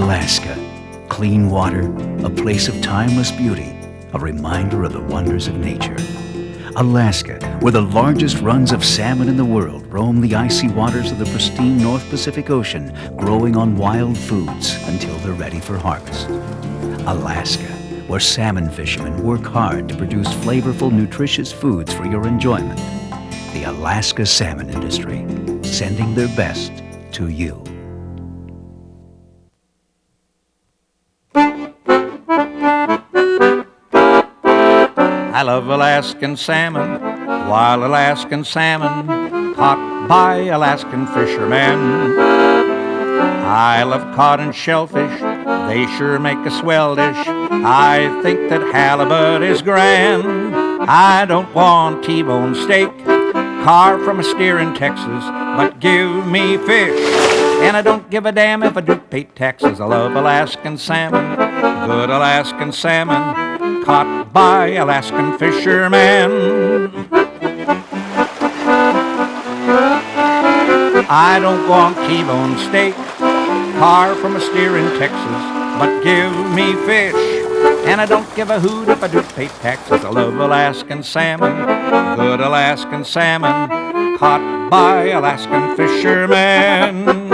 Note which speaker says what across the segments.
Speaker 1: Alaska, clean water, a place of timeless beauty, a reminder of the wonders of nature. Alaska, where the largest runs of salmon in the world roam the icy waters of the pristine North Pacific Ocean, growing on wild foods until they're ready for harvest. Alaska, where salmon fishermen work hard to produce flavorful, nutritious foods for your enjoyment. The Alaska salmon industry, sending their best to you.
Speaker 2: I love Alaskan salmon, wild Alaskan salmon, caught by Alaskan fishermen. I love cod and shellfish, they sure make a swell dish. I think that halibut is grand. I don't want T-bone steak, carved from a steer in Texas, but give me fish. And I don't give a damn if I do pay taxes. I love Alaskan salmon, good Alaskan salmon, caught by Alaskan fishermen. I don't want T-bone steak, carved from a steer in Texas, but give me fish. And I don't give a hoot if I do pay taxes. I love Alaskan salmon, good Alaskan salmon, caught by Alaskan fishermen.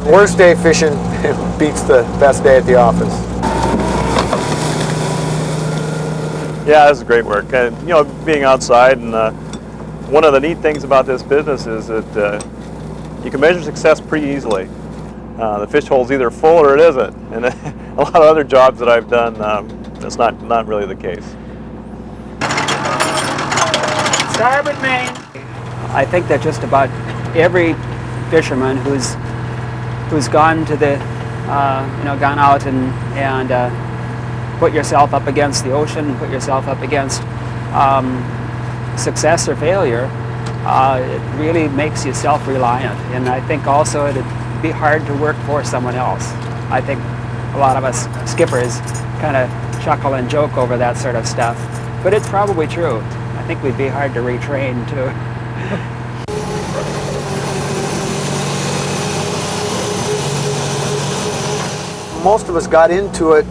Speaker 3: Worst day fishing beats the best day at the office.
Speaker 4: Yeah, this is great work. Being outside, and one of the neat things about this business is that you can measure success pretty easily. The fish hole's either full or it isn't, and a lot of other jobs that I've done, that's not really the case.
Speaker 5: Starboard main. I think that just about every fisherman who's gone to the, gone out and put yourself up against the ocean, put yourself up against success or failure, it really makes you self-reliant. And I think also it'd be hard to work for someone else. I think a lot of us skippers kind of chuckle and joke over that sort of stuff, but it's probably true. I think we'd be hard to retrain too.
Speaker 3: Most of us got into it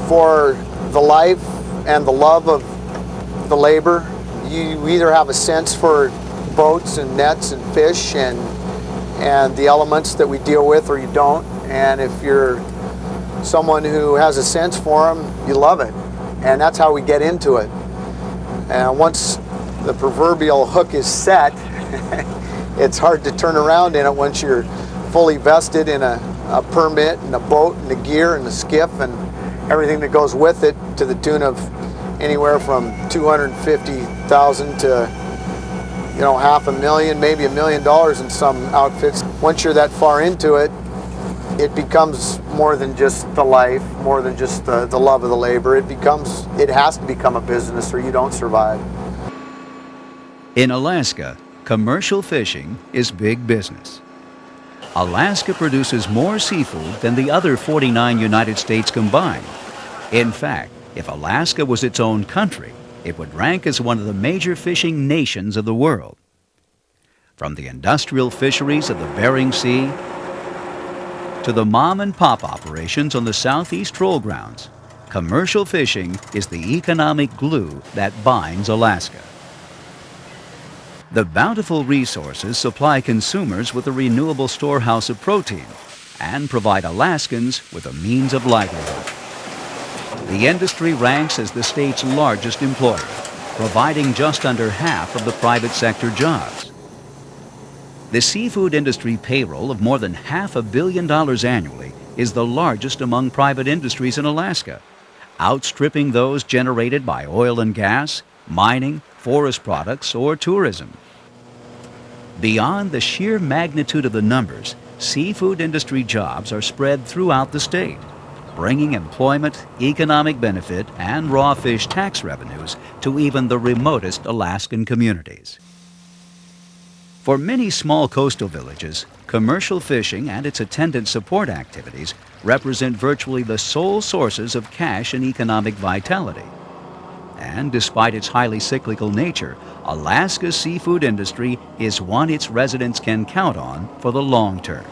Speaker 3: for the life and the love of the labor. You either have a sense for boats and nets and fish and the elements that we deal with, or you don't. And if you're someone who has a sense for them, you love it. And that's how we get into it. And once the proverbial hook is set, it's hard to turn around in it once you're fully vested in a permit and a boat and the gear and the skiff and everything that goes with it, to the tune of anywhere from $250,000 to $500,000, maybe $1 million in some outfits. Once you're that far into it, it becomes more than just the life, more than just the love of the labor. It has to become a business or you don't survive.
Speaker 1: In Alaska, commercial fishing is big business. Alaska produces more seafood than the other 49 United States combined. In fact, if Alaska was its own country, it would rank as one of the major fishing nations of the world. From the industrial fisheries of the Bering Sea to the mom-and-pop operations on the southeast troll grounds, commercial fishing is the economic glue that binds Alaska. The bountiful resources supply consumers with a renewable storehouse of protein and provide Alaskans with a means of livelihood. The industry ranks as the state's largest employer, providing just under half of the private sector jobs. The seafood industry payroll of more than $500 million annually is the largest among private industries in Alaska. outstripping those generated by oil and gas, mining, forest products, or tourism. Beyond the sheer magnitude of the numbers, seafood industry jobs are spread throughout the state, bringing employment, economic benefit, and raw fish tax revenues to even the remotest Alaskan communities. For many small coastal villages, commercial fishing and its attendant support activities represent virtually the sole sources of cash and economic vitality. And despite its highly cyclical nature, Alaska's seafood industry is one its residents can count on for the long term.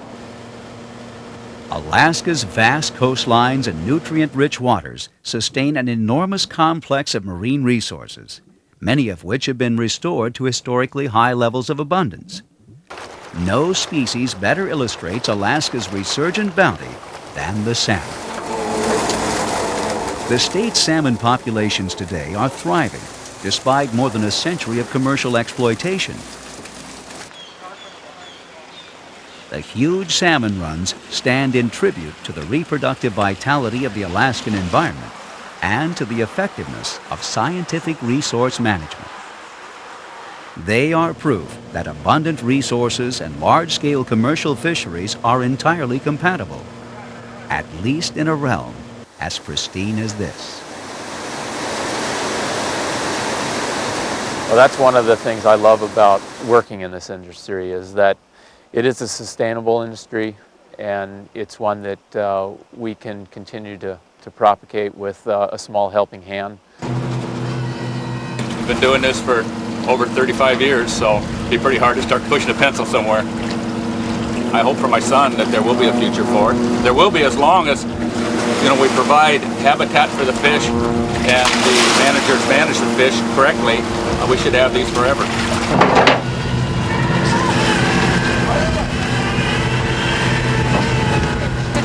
Speaker 1: Alaska's vast coastlines and nutrient-rich waters sustain an enormous complex of marine resources, many of which have been restored to historically high levels of abundance. No species better illustrates Alaska's resurgent bounty than the salmon. The state's salmon populations today are thriving, despite more than a century of commercial exploitation. The huge salmon runs stand in tribute to the reproductive vitality of the Alaskan environment and to the effectiveness of scientific resource management. They are proof that abundant resources and large-scale commercial fisheries are entirely compatible, at least in a realm as pristine as this.
Speaker 6: Well, that's one of the things I love about working in this industry, is that it is a sustainable industry, and it's one that we can continue to propagate with a small helping hand.
Speaker 7: We've been doing this for over 35 years, so it'd be pretty hard to start pushing a pencil somewhere. I hope for my son that there will be a future for it. There will be, as long as we provide habitat for the fish and the managers manage the fish correctly. We should have these forever.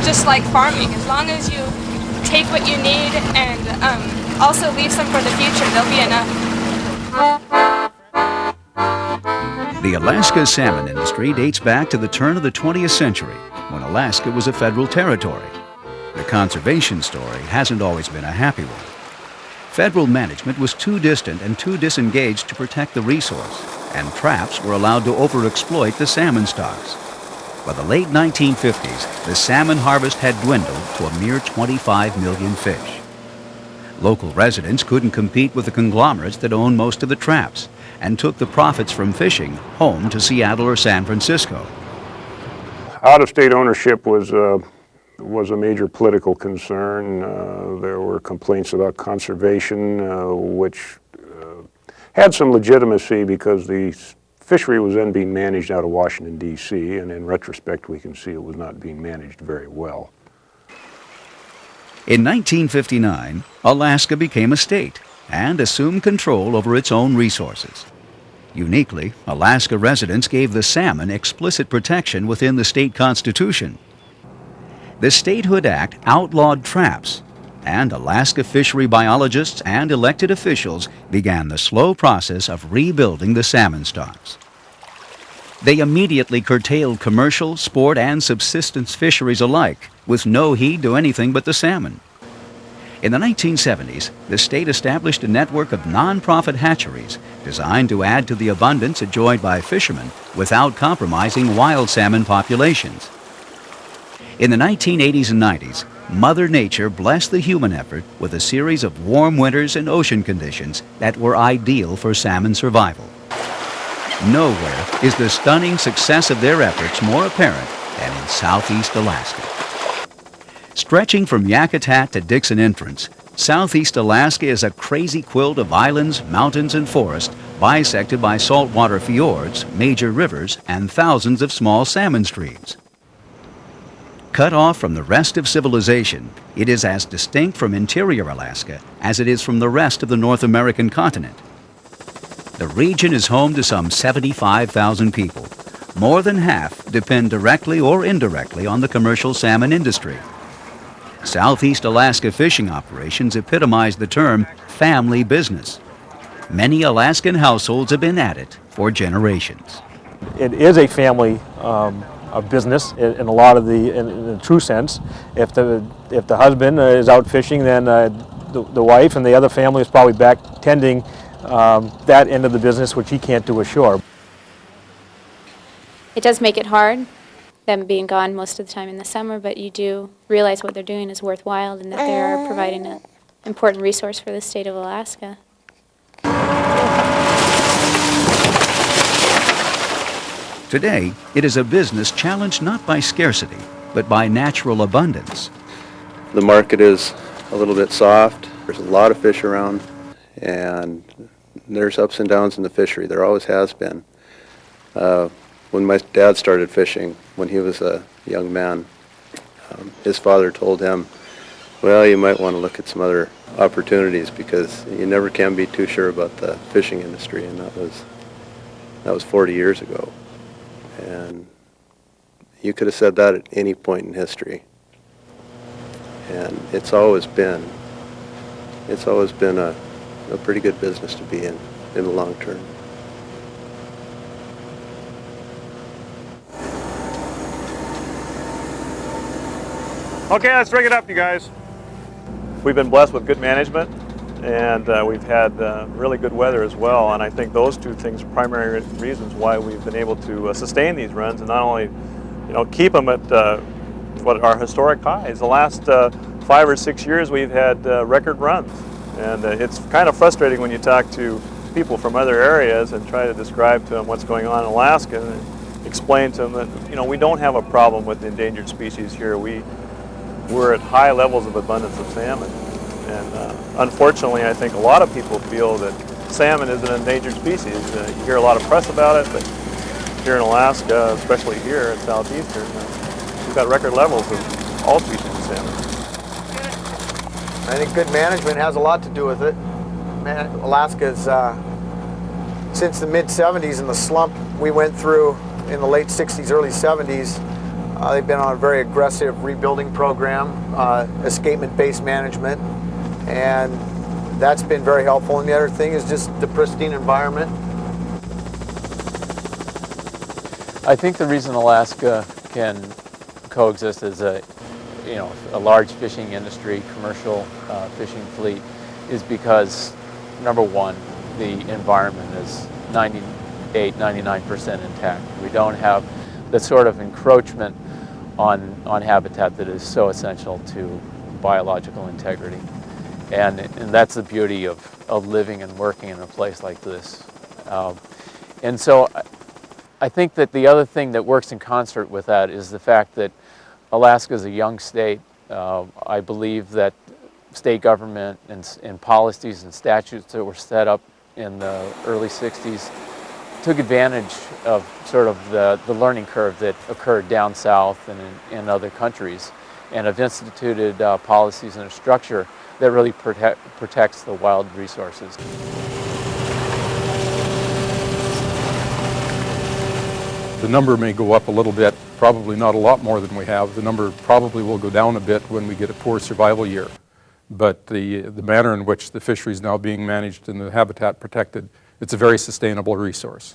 Speaker 8: Just like farming, as long as you take what you need and also leave some for the future, there'll be enough.
Speaker 1: The Alaska salmon industry dates back to the turn of the 20th century, when Alaska was a federal territory. The conservation story hasn't always been a happy one. Federal management was too distant and too disengaged to protect the resource, and traps were allowed to overexploit the salmon stocks. By the late 1950s, the salmon harvest had dwindled to a mere 25 million fish. Local residents couldn't compete with the conglomerates that owned most of the traps, and took the profits from fishing home to Seattle or San Francisco.
Speaker 9: Out-of-state ownership was a major political concern. There were complaints about conservation, which had some legitimacy because the fishery was then being managed out of Washington, D.C., and in retrospect we can see it was not being managed very well.
Speaker 1: In 1959, Alaska became a state and assumed control over its own resources. Uniquely, Alaska residents gave the salmon explicit protection within the state constitution. The Statehood Act outlawed traps, and Alaska fishery biologists and elected officials began the slow process of rebuilding the salmon stocks. They immediately curtailed commercial, sport, and subsistence fisheries alike, with no heed to anything but the salmon. In the 1970s, the state established a network of nonprofit hatcheries designed to add to the abundance enjoyed by fishermen without compromising wild salmon populations. In the 1980s and 90s, Mother Nature blessed the human effort with a series of warm winters and ocean conditions that were ideal for salmon survival. Nowhere is the stunning success of their efforts more apparent than in southeast Alaska. Stretching from Yakutat to Dixon Entrance, southeast Alaska is a crazy quilt of islands, mountains, and forests bisected by saltwater fjords, major rivers, and thousands of small salmon streams. Cut off from the rest of civilization, it is as distinct from interior Alaska as it is from the rest of the North American continent. The region is home to some 75,000 people. More than half depend directly or indirectly on the commercial salmon industry. Southeast Alaska fishing operations epitomize the term family business. Many Alaskan households have been at it for generations.
Speaker 10: It is a family a business in a lot of in the true sense. If the husband is out fishing, then the wife and the other family is probably back tending that end of the business, which he can't do ashore.
Speaker 11: It does make it hard, them being gone most of the time in the summer, but you do realize what they're doing is worthwhile and that they are providing an important resource for the state of Alaska.
Speaker 1: Today, it is a business challenged not by scarcity, but by natural abundance.
Speaker 12: The market is a little bit soft. There's a lot of fish around, and there's ups and downs in the fishery. There always has been. When my dad started fishing, when he was a young man, his father told him, well, you might want to look at some other opportunities because you never can be too sure about the fishing industry, and that was 40 years ago. And you could have said that at any point in history. And it's always been a pretty good business to be in the long term.
Speaker 4: Okay, let's rig it up, you guys. We've been blessed with good management, and we've had really good weather as well, and I think those two things are primary reasons why we've been able to sustain these runs and not only keep them at what are historic highs. The last 5 or 6 years we've had record runs, and it's kind of frustrating when you talk to people from other areas and try to describe to them what's going on in Alaska and explain to them that we don't have a problem with endangered species here. We're at high levels of abundance of salmon, and unfortunately I think a lot of people feel that salmon is an endangered species. You hear a lot of press about it, but here in Alaska, especially here at Southeastern, we've got record levels of all species of salmon.
Speaker 3: I think good management has a lot to do with it. Alaska's, since the mid-'70s and the slump we went through in the late 60s, early 70s, they've been on a very aggressive rebuilding program, escapement-based management, and that's been very helpful. And the other thing is just the pristine environment.
Speaker 6: I think the reason Alaska can coexist as a large fishing industry, commercial fishing fleet, is because, number one, the environment is 99% intact. We don't have the sort of encroachment on habitat that is so essential to biological integrity. And that's the beauty of living and working in a place like this. And so I think that the other thing that works in concert with that is the fact that Alaska is a young state. I believe that state government and policies and statutes that were set up in the early 60s took advantage of sort of the learning curve that occurred down south and in other countries, and have instituted policies and a structure that really protects the wild resources.
Speaker 13: The number may go up a little bit, probably not a lot more than we have. The number probably will go down a bit when we get a poor survival year. But the manner in which the fishery is now being managed and the habitat protected, it's a very sustainable resource.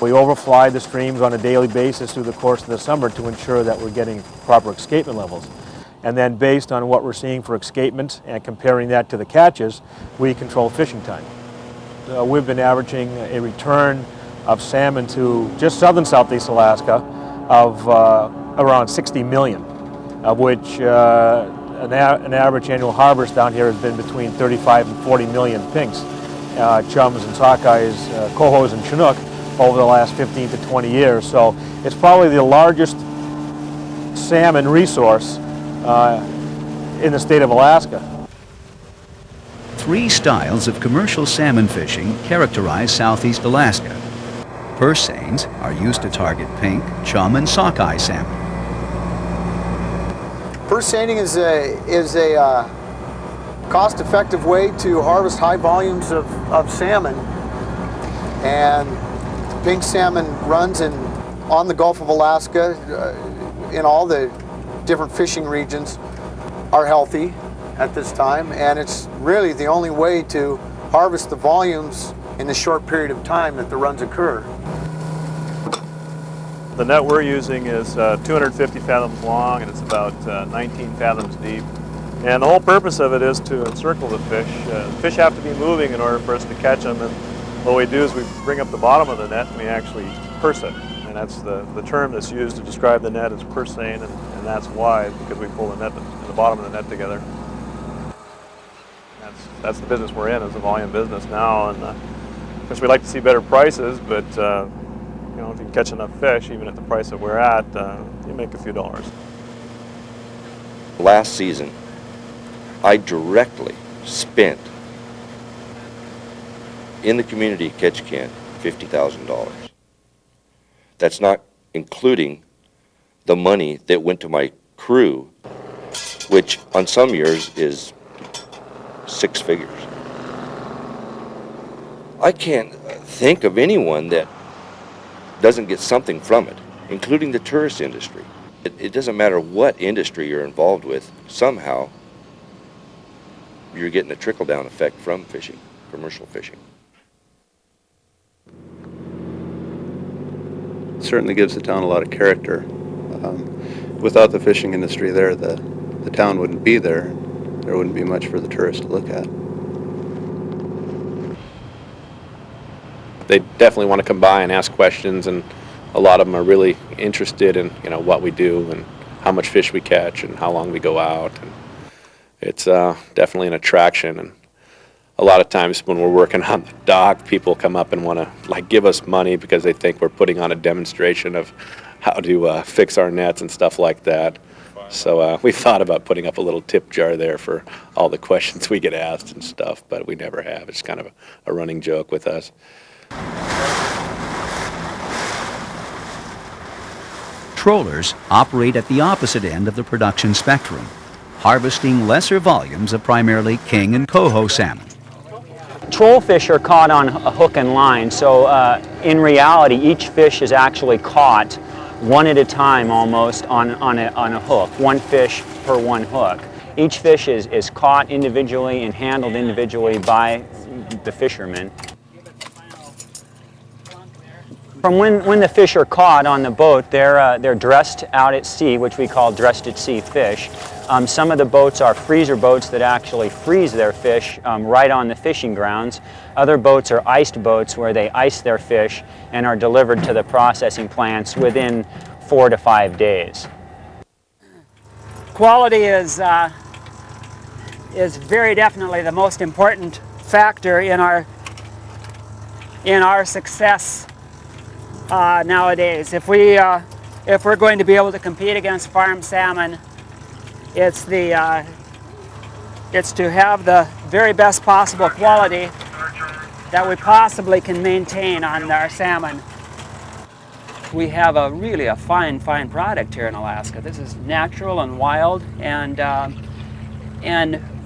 Speaker 10: We overfly the streams on a daily basis through the course of the summer to ensure that we're getting proper escapement levels. And then based on what we're seeing for escapement and comparing that to the catches, we control fishing time. We've been averaging a return of salmon to just southern Southeast Alaska of around 60 million, of which an average annual harvest down here has been between 35 and 40 million pinks, chums and sockeyes, cohos and chinook over the last 15 to 20 years. So it's probably the largest salmon resource in the state of Alaska.
Speaker 1: 3 styles of commercial salmon fishing characterize Southeast Alaska. Purse seines are used to target pink, chum, and sockeye salmon.
Speaker 3: Purse seining is a cost-effective way to harvest high volumes of salmon, and pink salmon runs on the Gulf of Alaska in all the different fishing regions are healthy at this time, and it's really the only way to harvest the volumes in the short period of time that the runs occur.
Speaker 4: The net we're using is 250 fathoms long, and it's about 19 fathoms deep. And the whole purpose of it is to encircle the fish. Fish have to be moving in order for us to catch them, and what we do is we bring up the bottom of the net and we actually purse it. And that's the term that's used to describe the net is pursing, and that's why, because we pull the net and the bottom of the net together. That's the business we're in, is a volume business now, and of course we'd like to see better prices, but you know, if you can catch enough fish, even at the price that we're at, you make a few dollars.
Speaker 14: Last season, I directly spent in the community at Ketchikan $50,000. That's not including the money that went to my crew, which on some years is 6 figures. I can't think of anyone that doesn't get something from it, including the tourist industry. It doesn't matter what industry you're involved with, somehow you're getting a trickle-down effect from fishing, commercial fishing.
Speaker 12: It certainly gives the town a lot of character. Without the fishing industry there, the town wouldn't be there. There wouldn't be much for the tourists to look at.
Speaker 15: They definitely want to come by and ask questions, and a lot of them are really interested in, you know, what we do and how much fish we catch and how long we go out. And it's definitely an attraction. And a lot of times when we're working on the dock, people come up and want to like give us money because they think we're putting on a demonstration of how to fix our nets and stuff like that. So we thought about putting up a little tip jar there for all the questions we get asked and stuff, but we never have. It's kind of a running joke with us.
Speaker 1: Trollers operate at the opposite end of the production spectrum, harvesting lesser volumes of primarily king and coho salmon.
Speaker 5: Troll fish are caught on a hook and line, so in reality each fish is actually caught one at a time almost on a hook, one fish per one hook. Each fish is caught individually and handled individually by the fishermen. From when the fish are caught on the boat, they're dressed out at sea, which we call dressed at sea fish. Some of the boats are freezer boats that actually freeze their fish right on the fishing grounds. Other boats are iced boats where they ice their fish and are delivered to the processing plants within 4 to 5 days. Quality is very definitely the most important factor in our success nowadays. If we're going to be able to compete against farm salmon, it's to have the very best possible quality that we possibly can maintain on our salmon. We have really a fine product here in Alaska. This is natural and wild, and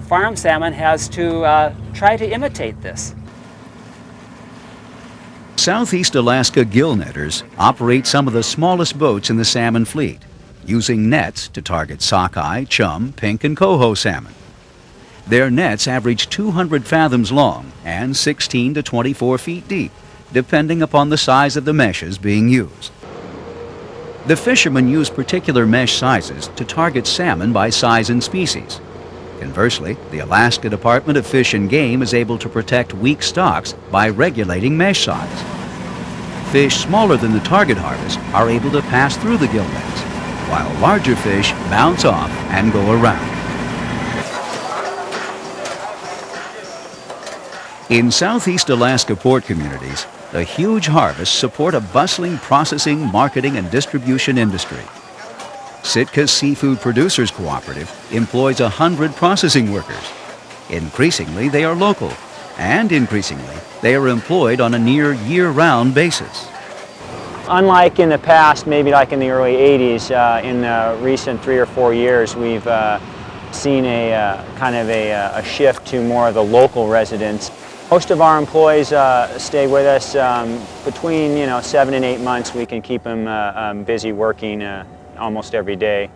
Speaker 5: farm salmon has to try to imitate this.
Speaker 1: Southeast Alaska gill netters operate some of the smallest boats in the salmon fleet, using nets to target sockeye, chum, pink, and coho salmon. Their nets average 200 fathoms long and 16 to 24 feet deep, depending upon the size of the meshes being used. The fishermen use particular mesh sizes to target salmon by size and species. Conversely, the Alaska Department of Fish and Game is able to protect weak stocks by regulating mesh size. Fish smaller than the target harvest are able to pass through the gill nets, while larger fish bounce off and go around. In Southeast Alaska port communities, the huge harvests support a bustling processing, marketing, and distribution industry. Sitka's Seafood Producers Cooperative employs 100 processing workers. Increasingly, they are local, and increasingly, they are employed on a near year-round basis.
Speaker 5: Unlike in the past, maybe like in the early 80s, in the recent 3 or 4 years, we've seen a kind of a shift to more of the local residents. Most of our employees stay with us between 7 and 8 months. We can keep them busy working almost every day,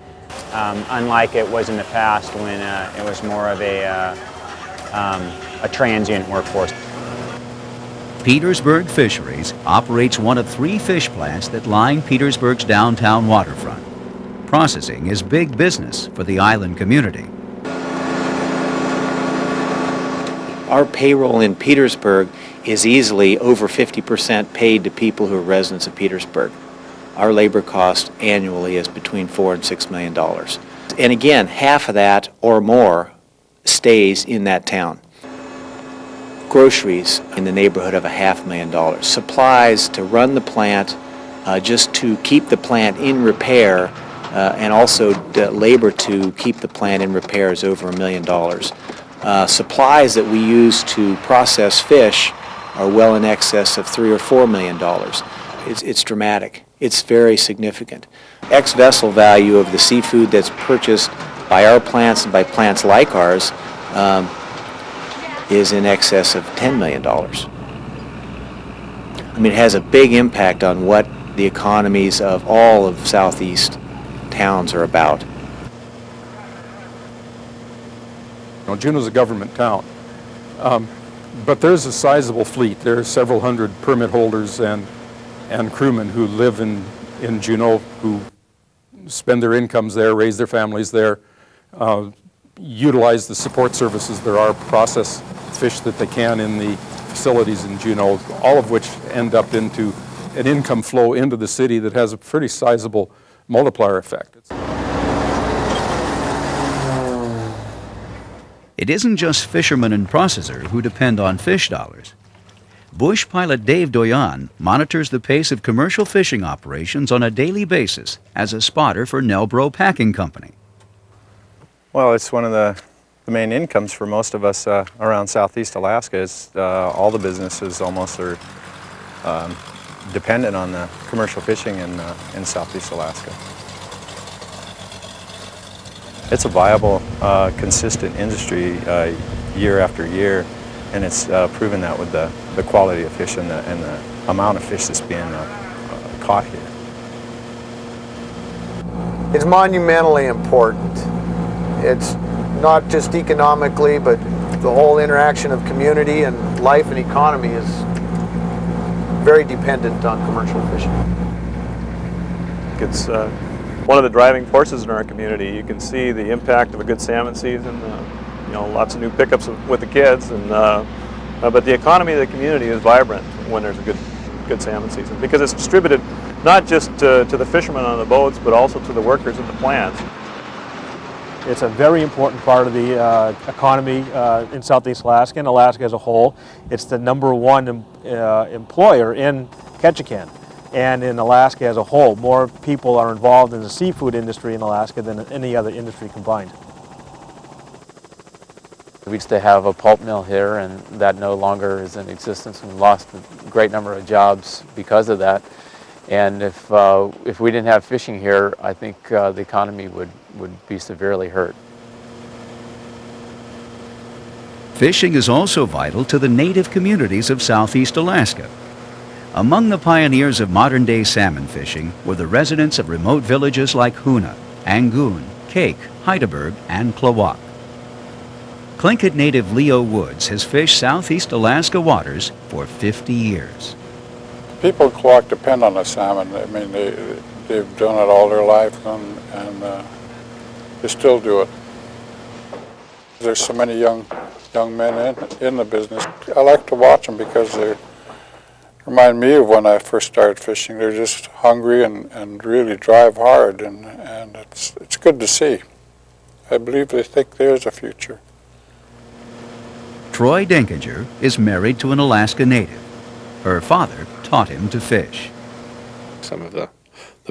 Speaker 5: unlike it was in the past when it was more of a transient workforce.
Speaker 1: Petersburg Fisheries operates one of 3 fish plants that line Petersburg's downtown waterfront. Processing is big business for the island community.
Speaker 16: Our payroll in Petersburg is easily over 50% paid to people who are residents of Petersburg. Our labor cost annually is between $4 and $6 million. And again, half of that or more stays in that town. Groceries in the neighborhood of $500,000. Supplies to run the plant, just to keep the plant in repair, and also labor to keep the plant in repair is over $1 million. Supplies that we use to process fish are well in excess of $3 or $4 million. It's dramatic. It's very significant. Ex-vessel value of the seafood that's purchased by our plants and by plants like ours is in excess of $10 million. I mean, it has a big impact on what the economies of all of Southeast towns are about.
Speaker 13: Juneau's a government town, but there's a sizable fleet. There are several hundred permit holders and crewmen who live in Juneau, who spend their incomes there, raise their families there, utilize the support services there are, process fish that they can in the facilities in Juneau, all of which end up into an income flow into the city that has a pretty sizable multiplier effect.
Speaker 1: It isn't just fishermen and processors who depend on fish dollars. Bush pilot Dave Doyon monitors the pace of commercial fishing operations on a daily basis as a spotter for Nelbro Packing Company.
Speaker 17: Well, it's one of the main incomes for most of us around Southeast Alaska. Is all the businesses almost are dependent on the commercial fishing in Southeast Alaska. It's a viable, consistent industry year after year, and it's proven that with the quality of fish and the amount of fish that's being caught here.
Speaker 3: It's monumentally important. It's not just economically, but the whole interaction of community and life and economy is very dependent on commercial fishing.
Speaker 4: It's one of the driving forces in our community. You can see the impact of a good salmon season, lots of new pickups with the kids, and but the economy of the community is vibrant when there's a good salmon season, because it's distributed not just to the fishermen on the boats, but also to the workers at the plants.
Speaker 10: It's a very important part of the economy in Southeast Alaska and Alaska as a whole. It's the #1 employer in Ketchikan and in Alaska as a whole. More people are involved in the seafood industry in Alaska than any other industry combined.
Speaker 6: We used to have a pulp mill here, and that no longer is in existence. We lost a great number of jobs because of that. And if we didn't have fishing here, I think the economy would be severely hurt.
Speaker 1: Fishing is also vital to the native communities of Southeast Alaska. Among the pioneers of modern-day salmon fishing were the residents of remote villages like Hoona, Angoon, Cake, Heidelberg, and Klawock. Tlingit native Leo Woods has fished Southeast Alaska waters for 50 years.
Speaker 18: People in Klawock depend on the salmon. I mean, they've done it all their life, and they still do it. There's so many young men in the business. I like to watch them because they remind me of when I first started fishing. They're just hungry and really drive hard, and it's good to see. I believe they think there's a future.
Speaker 1: Troy Denkinger is married to an Alaska native. Her father taught him to fish.
Speaker 15: Some of the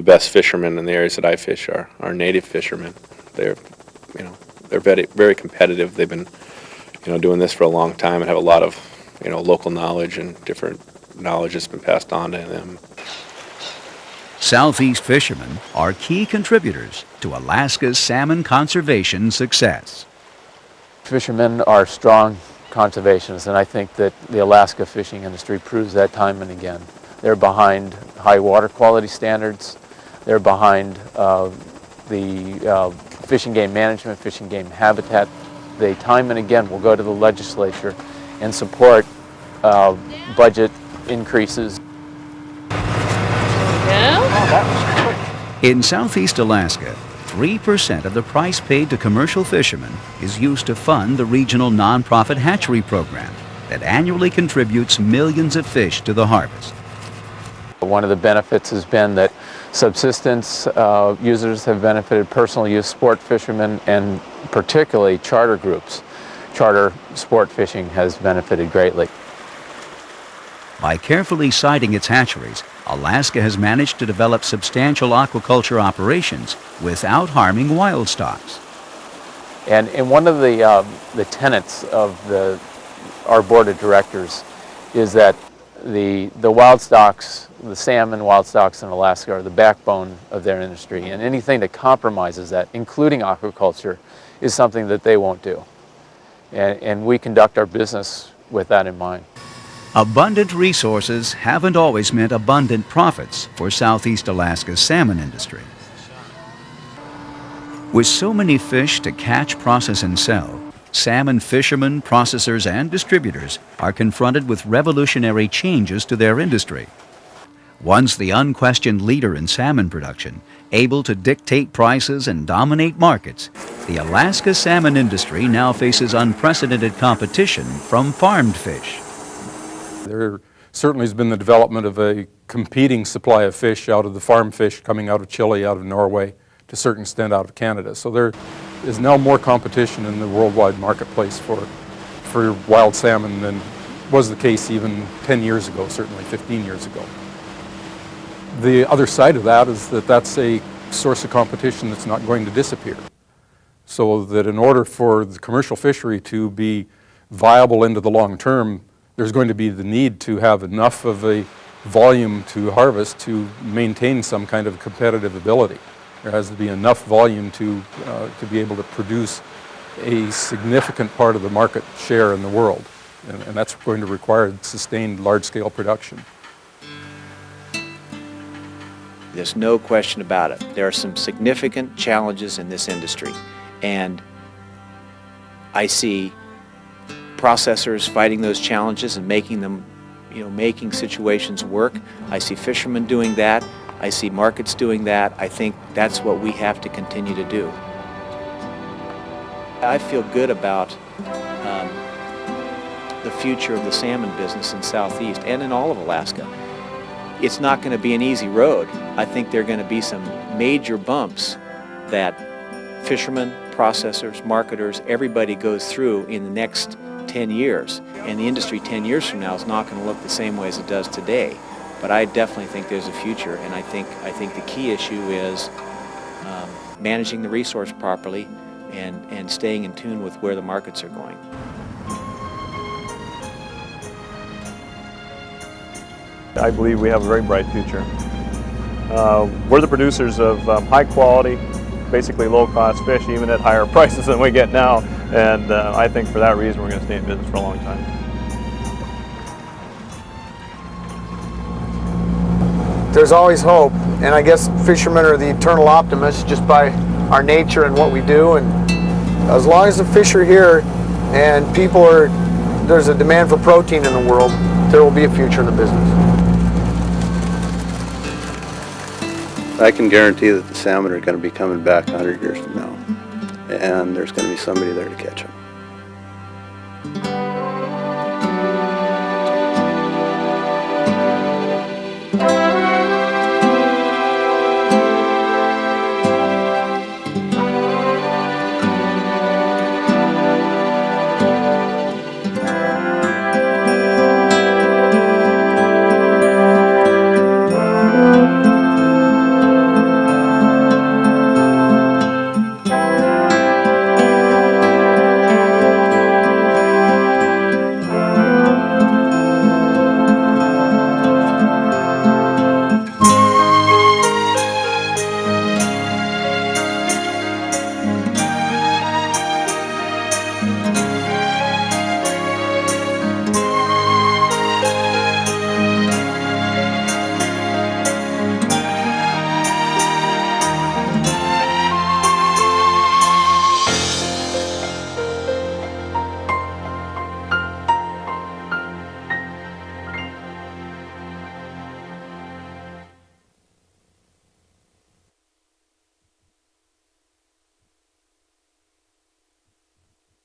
Speaker 15: best fishermen in the areas that I fish are native fishermen. They're very, very competitive. They've been, doing this for a long time and have a lot of, local knowledge and different knowledge that's been passed on to them.
Speaker 1: Southeast fishermen are key contributors to Alaska's salmon conservation success.
Speaker 6: Fishermen are strong conservationists, and I think that the Alaska fishing industry proves that time and again. They're behind high water quality standards. They're behind the fishing game management, fishing game habitat. They time and again will go to the legislature and support budget increases.
Speaker 1: In Southeast Alaska, 3% of the price paid to commercial fishermen is used to fund the regional nonprofit hatchery program that annually contributes millions of fish to the harvest.
Speaker 6: One of the benefits has been that subsistence users have benefited, personal use sport fishermen, and particularly charter groups. Charter sport fishing has benefited greatly.
Speaker 1: By carefully siting its hatcheries, Alaska has managed to develop substantial aquaculture operations without harming wild stocks.
Speaker 6: And one of the tenets of our board of directors is that the wild stocks, the salmon wild stocks in Alaska, are the backbone of their industry, and anything that compromises that, including aquaculture, is something that they won't do. And we conduct our business with that in mind.
Speaker 1: Abundant resources haven't always meant abundant profits for Southeast Alaska's salmon industry. With so many fish to catch, process, and sell, salmon fishermen, processors, and distributors are confronted with revolutionary changes to their industry. Once the unquestioned leader in salmon production, able to dictate prices and dominate markets, the Alaska salmon industry now faces unprecedented competition from farmed fish.
Speaker 13: There certainly has been the development of a competing supply of fish out of the farm fish coming out of Chile, out of Norway, to a certain extent out of Canada. So there is now more competition in the worldwide marketplace for wild salmon than was the case even 10 years ago, certainly 15 years ago. The other side of that is that that's a source of competition that's not going to disappear. So that in order for the commercial fishery to be viable into the long term, there's going to be the need to have enough of a volume to harvest to maintain some kind of competitive ability. There has to be enough volume to be able to produce a significant part of the market share in the world. And that's going to require sustained large-scale production.
Speaker 16: There's no question about it. There are some significant challenges in this industry, and I see processors fighting those challenges and making them, making situations work. I see fishermen doing that. I see markets doing that. I think that's what we have to continue to do. I feel good about the future of the salmon business in Southeast and in all of Alaska. It's not going to be an easy road. I think there are going to be some major bumps that fishermen, processors, marketers, everybody goes through in the next 10 years. And the industry 10 years from now is not going to look the same way as it does today. But I definitely think there's a future, and I think the key issue is managing the resource properly and staying in tune with where the markets are going.
Speaker 4: I believe we have a very bright future. We're the producers of high quality, basically low cost fish, even at higher prices than we get now. And I think for that reason we're going to stay in business for a long time.
Speaker 3: There's always hope, and I guess fishermen are the eternal optimists just by our nature and what we do. And as long as the fish are here and there's a demand for protein in the world, there will be a future in the business.
Speaker 12: I can guarantee that the salmon are going to be coming back 100 years from now, and there's going to be somebody there to catch them.